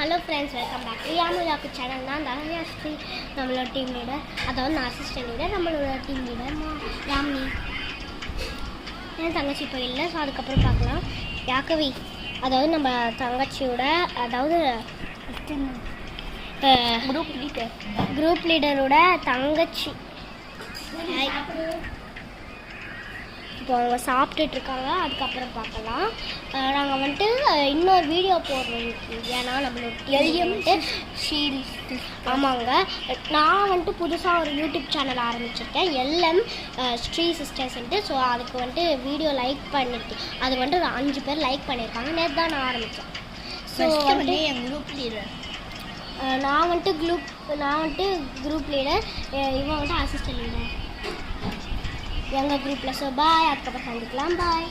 Hello friends, welcome back to யாமுலாக்கு channel. நான் தனயாஸ்ரீ, நம்மளோட டீம் லீடர். அதாவது நான் அசிஸ்டன்ட் லீடர். நம்மளோட டீம் லீடர் யாமினி. என் தங்கச்சி இப்போ இல்லை, ஸோ அதுக்கப்புறம் பார்க்கலாம். யாக்கவி, அதாவது நம்ம தங்கச்சியோட, அதாவது குரூப் லீடரோட தங்கச்சி. இப்போ அவங்க சாப்பிட்டுட்டு இருக்காங்க, அதுக்கப்புறம் பார்க்கலாம். நாங்கள் வந்துட்டு இன்னொரு வீடியோ போடுறோம், ஏன்னா நம்மளோட சீரீஸ். ஆமாங்க, நான் வந்துட்டு புதுசாக ஒரு யூடியூப் சேனல் ஆரம்பிச்சிருக்கேன், எல்எம் ஸ்ரீ சிஸ்டர்ஸ்ன்ட்டு. ஸோ அதுக்கு வந்துட்டு வீடியோ லைக் பண்ணிட்டு அது வந்துட்டு ஒரு 5 பேர் லைக் பண்ணியிருக்காங்க. நேற்று தான் நான் ஆரம்பித்தேன். ஸோ வந்துட்டு என் குரூப் லீடர் நான் வந்துட்டு குரூப் லீடர், இவன் வந்துட்டு அசிஸ்டன்ட் லீடர் எங்கள் குரூப்பில். ஸோ பாய், அதுக்கப்புறம் சந்திக்கலாம். பாய்.